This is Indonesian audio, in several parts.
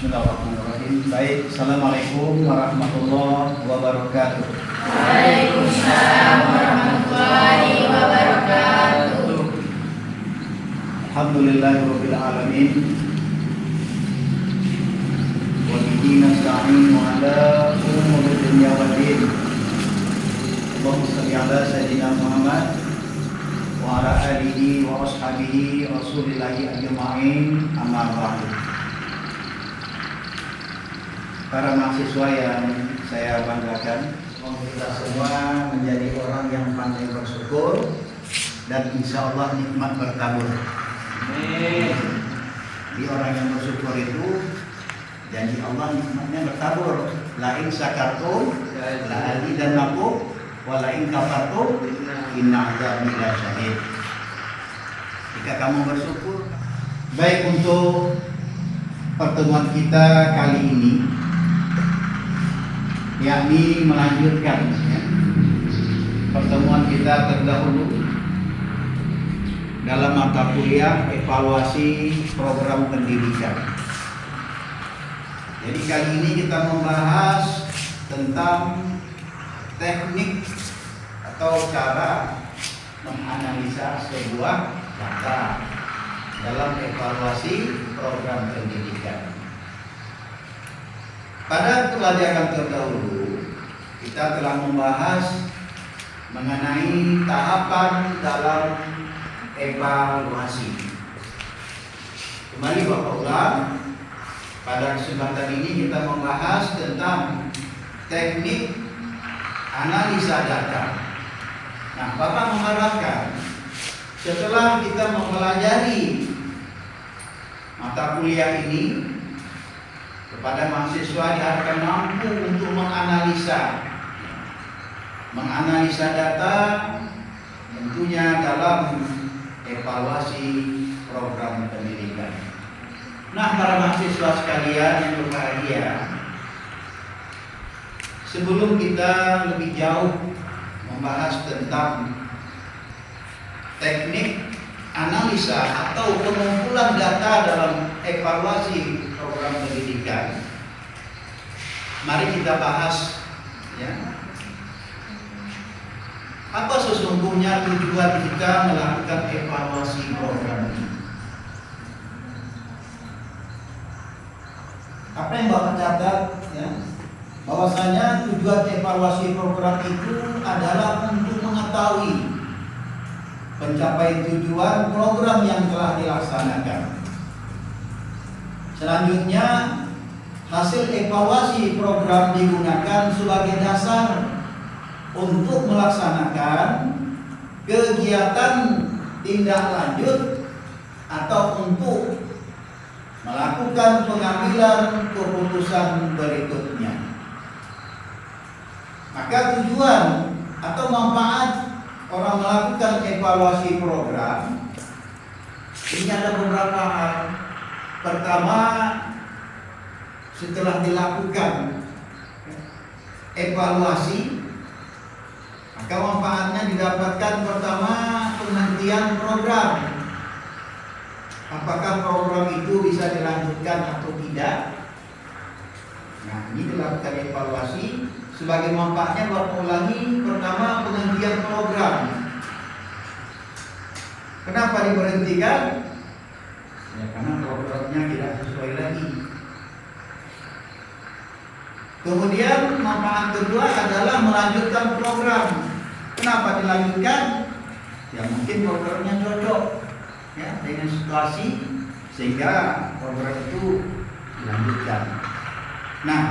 Bismillahirrahmanirrahim. Baik, Assalamualaikum warahmatullahi wabarakatuh. Waalaikumsalam warahmatullahi wabarakatuh. Alhamdulillahirabbil alamin. Wa bihi nasta'inu ala umuri dunya waddin. Allahumma shalli ala sayyidina Muhammad wa ala alihi wa ashabihi rasulillahi ajma'in. Amma ba'du. Para mahasiswa yang saya banggakan, semoga kita semua menjadi orang yang pandai bersyukur dan insya Allah nikmat bertabur. Di orang yang bersyukur itu janji Allah nikmatnya bertabur. La in syakartum la azidannakum wa la in kafartum inna adzabi lasyadid. Jika kamu bersyukur, baik untuk pertemuan kita kali ini, yakni melanjutkan pertemuan kita terdahulu dalam mata kuliah evaluasi program pendidikan. Jadi kali ini kita membahas tentang teknik atau cara menganalisa sebuah data dalam evaluasi program pendidikan. Pada pelajaran terdahulu kita telah membahas mengenai tahapan dalam evaluasi. Kembali Bapak ulang, pada kesempatan ini kita membahas tentang teknik analisa data. Nah, Bapak mengharapkan setelah kita mempelajari mata kuliah ini, kepada mahasiswa diharapkan mampu untuk menganalisa data, tentunya dalam evaluasi program pendidikan. Nah, para mahasiswa sekalian yang berbahagia, sebelum kita lebih jauh membahas tentang teknik analisa atau pengumpulan data dalam evaluasi program pendidikan, mari kita bahas apa sesungguhnya tujuan kita melakukan evaluasi program ini. Apa yang Bapak catat bahwasanya tujuan evaluasi program itu adalah untuk mengetahui pencapaian tujuan program yang telah dilaksanakan. Selanjutnya, hasil evaluasi program digunakan sebagai dasar untuk melaksanakan kegiatan tindak lanjut atau untuk melakukan pengambilan keputusan berikutnya. Maka tujuan atau manfaat orang melakukan evaluasi program ini ada beberapa hal. Pertama, setelah dilakukan evaluasi, maka manfaatnya didapatkan pertama penghentian program. Apakah program itu bisa dilanjutkan atau tidak? Nah, ini dilakukan evaluasi. Sebagai manfaatnya Bapak ulangi, pertama penghentian program. Kenapa diberhentikan? Ya, karena programnya tidak sesuai lagi. Kemudian manfaat kedua adalah melanjutkan program. Kenapa dilanjutkan? Ya mungkin programnya cocok dengan situasi sehingga program itu dilanjutkan. Nah,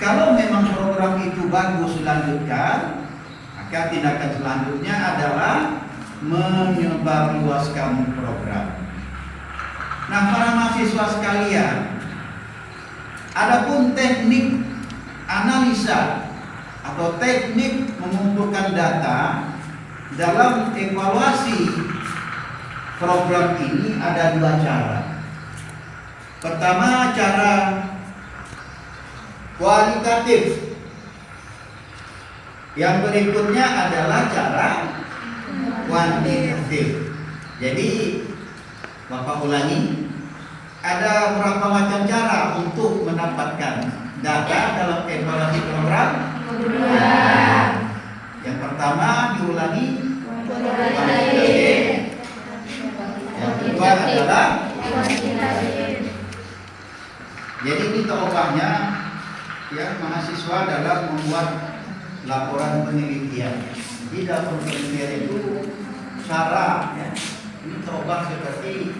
kalau memang program itu bagus dilanjutkan, maka tindakan selanjutnya adalah menyebarluaskan program. Nah, para mahasiswa sekalian, adapun teknik analisa atau teknik mengumpulkan data dalam evaluasi program ini ada dua cara. Pertama, cara kualitatif. Yang berikutnya adalah cara kuantitatif. Jadi Bapak ulangi, ada berapa macam cara untuk data dalam evaluasi program? Yang pertama diulangi kuantitatif. Yang kedua adalah jadi ini terobohnya ya mahasiswa dalam membuat laporan penelitian. Di dalam penelitian itu cara ya, ini teroboh seperti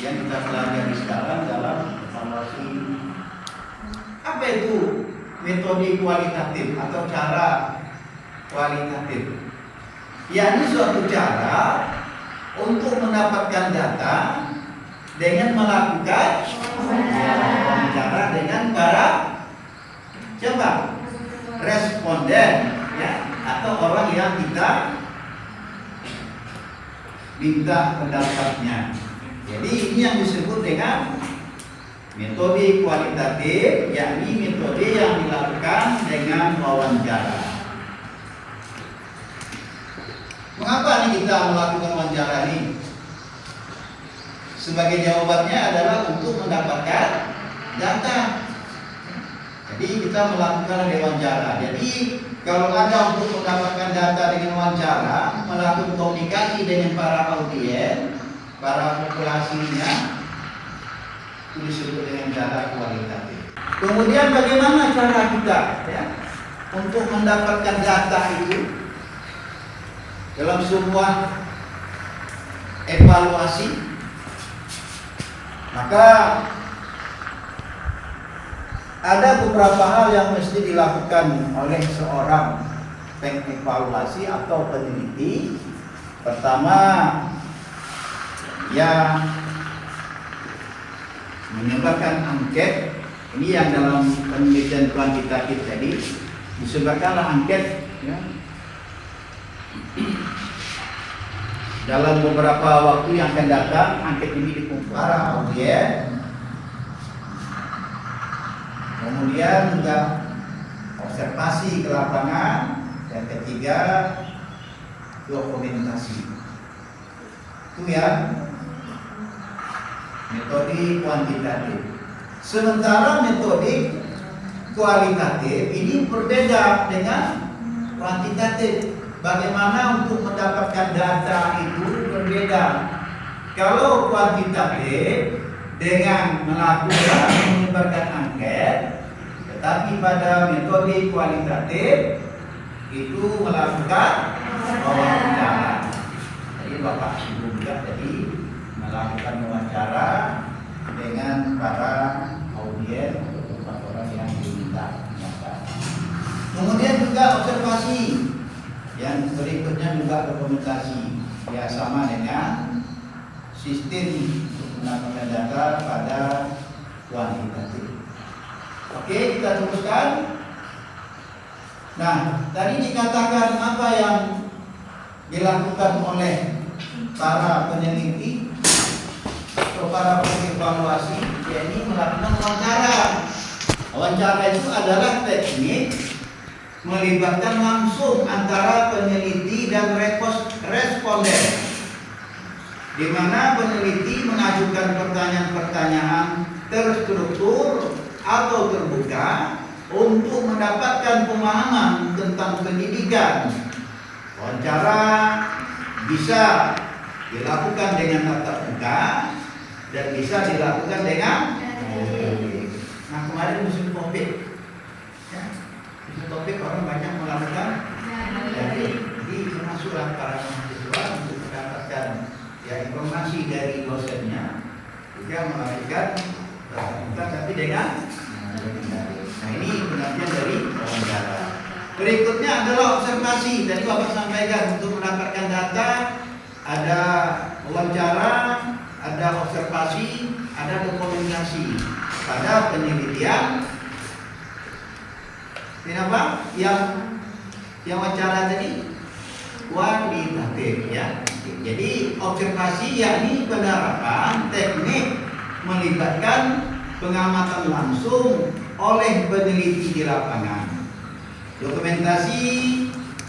yang kita pelajari sekarang dalam evaluasi. Apa itu metode kualitatif atau cara kualitatif? Yakni suatu cara untuk mendapatkan data dengan melakukan wawancara dengan para responden ya, atau orang yang kita minta pendapatnya. Jadi ini yang disebut dengan metode kualitatif, yakni metode yang dilakukan dengan wawancara. Mengapa nih kita melakukan wawancara ini? Sebagai jawabannya adalah untuk mendapatkan data. Jadi kita melakukan wawancara. Jadi kalau ada untuk mendapatkan data dengan wawancara, melakukan komunikasi dengan para audiens, para populasinya, itu disebut dengan cara kualitatif. Kemudian bagaimana cara kita ya, untuk mendapatkan data itu dalam sebuah evaluasi? Maka ada beberapa hal yang mesti dilakukan oleh seorang pengevaluasi atau peneliti. Pertama, ya menyebarkan angket. Ini yang dalam penelitian kuantitatif tadi disebarkanlah angket ya. Dalam beberapa waktu yang akan datang, angket ini dikumpulkan para audiens. Kemudian juga observasi ke lapangan. Yang ketiga, dokumentasi. Itu ya metode kuantitatif. Sementara metode kualitatif ini berbeda dengan kuantitatif. Bagaimana untuk mendapatkan data itu berbeda. Kalau kuantitatif dengan melakukan menyebarkan angket, tetapi pada metode kualitatif itu melakukan wawancara. Jadi Bapak Ibu juga jadi melakukan wawancara dengan para audiens atau orang yang diminta. Kemudian juga observasi. Yang berikutnya juga dokumentasi. Ya sama dengan sistem untuk mendapatkan data pada kuantitatif. Oke, kita teruskan. Nah, tadi dikatakan apa yang dilakukan oleh para peneliti atau para pengevaluasi, yakni melakukan wawancara. Wawancara itu adalah teknik melibatkan langsung antara peneliti dan responden, di mana peneliti mengajukan pertanyaan-pertanyaan terstruktur atau terbuka untuk mendapatkan pemahaman tentang pendidikan. Wawancara bisa dilakukan dengan tatap muka dan bisa dilakukan dengan elektronik. Nah, kemarin musim COVID, ya, musim COVID orang banyak melakukan jadi termasuklah para mahasiswa untuk mendapatkan ya informasi dari dosennya juga melakukan tatap muka tapi dengan nah ini pengertian dari wawancara. Berikutnya adalah observasi. Tadi Bapak sampaikan untuk mendapatkan data ada wawancara, ada observasi, ada dokumentasi. Pada penelitian, kenapa? Yang wawancara tadi kualitatif ya. Jadi observasi yakni penerapan teknik melibatkan pengamatan langsung oleh peneliti di lapangan. Dokumentasi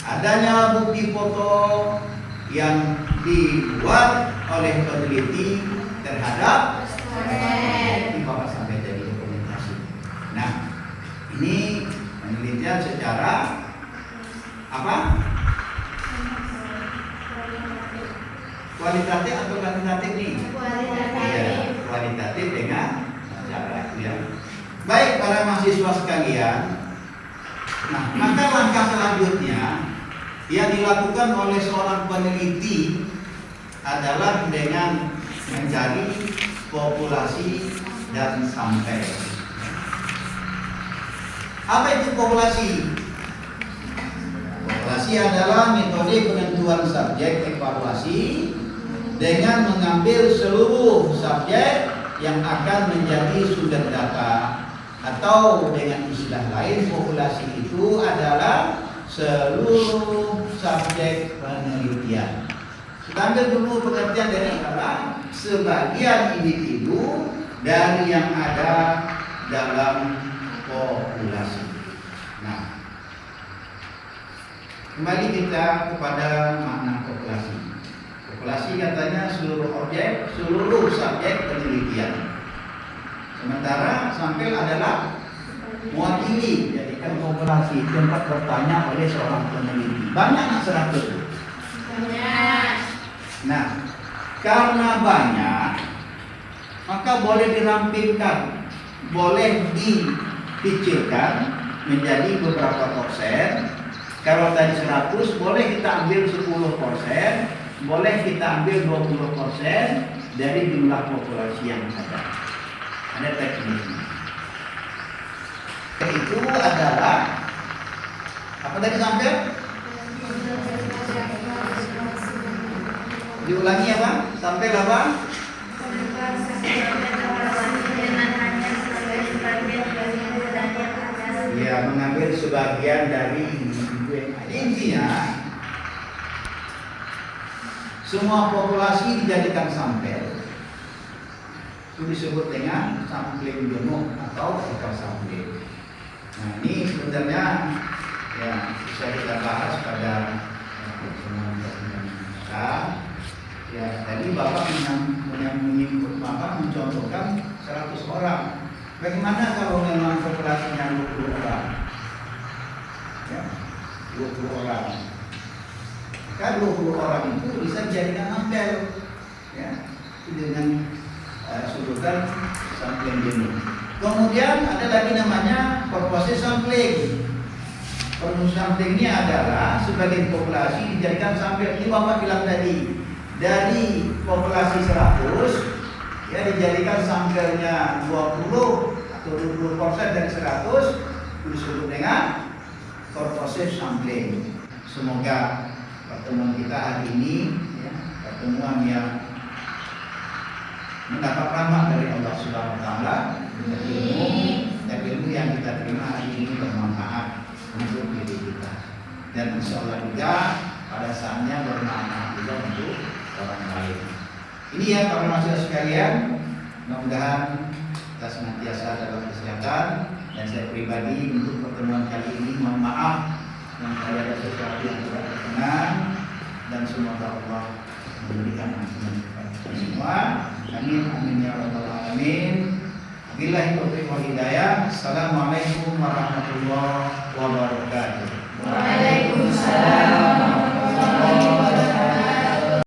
adanya bukti foto yang dibuat oleh peneliti terhadap ini Bapak sampai dari dokumentasi. Nah, ini dilihat secara apa? Kualitatif atau kuantitatif nih? Iya, kualitatif dengan cara ya. Baik para mahasiswa sekalian, nah maka langkah selanjutnya yang dilakukan oleh seorang peneliti adalah dengan mencari populasi dan sampel. Apa itu populasi? Populasi adalah metode penentuan subjek evaluasi dengan mengambil seluruh subjek yang akan menjadi sumber data, atau dengan istilah lain populasi itu adalah seluruh subjek penelitian. Kita ambil dulu pengertian dari adalah sebagian individu dari yang ada dalam populasi. Nah, kembali kita kepada makna populasi. Populasi katanya seluruh objek, seluruh subjek penelitian. Sementara sampel adalah mewakili. Jadi kan populasi tempat bertanya oleh seorang peneliti. Banyak nggak 100? Banyak. Nah, karena banyak, maka boleh dirampingkan, boleh dikecilkan menjadi beberapa persen. Kalau tadi 100, boleh kita ambil 10%, boleh kita ambil 20% dari jumlah populasi yang ada. Ada tekniknya. Itu adalah apa tadi sampai? Diulangi apa? Sampai apa? Ya, mengambil sebagian dari individu yang ada. Intinya, semua populasi dijadikan sampel. Itu disebut dengan sampling gemuk atau ekor sampling. Nah, ini sebenarnya ya bisa kita bahas pada pertemuan kita. Ya, tadi Bapak mencontohkan 100 orang. Bagaimana kalau memang populasinya 20 orang? Ya, 20 orang. Maka 20 orang itu bisa dijadikan sampel. Ya, dengan sudutan sampling jenuh. Kemudian ada lagi namanya proses sampling. Proses samplingnya adalah sebagai populasi dijadikan sampel. Ini Bapak bilang tadi, dari populasi 100 ya dijadikan sampelnya 20 atau 20% dari 100 disebut dengan proses sampling. Semoga pertemuan kita hari ini ya, pertemuan yang mendapat rahmat dari Allah Subhanahu wa taala, dan ilmu yang kita terima hari ini bermanfaat untuk diri kita. Dan insyaallah juga pada saatnya bermanfaat juga untuk orang lain. Ini ya para mahasiswa sekalian, mudah-mudahan kita senantiasa dalam kesehatan. Dan saya pribadi untuk pertemuan kali ini mohon maaf yang saya ada sesuatu yang tidak berkenan, dan semoga Allah memberikan ampunan kepada kita semua. Amin amin ya rabbal alamin. Billahi taufiq wal hidayah. Assalamualaikum warahmatullahi wabarakatuh. Waalaikumsalam warahmatullahi wabarakatuh.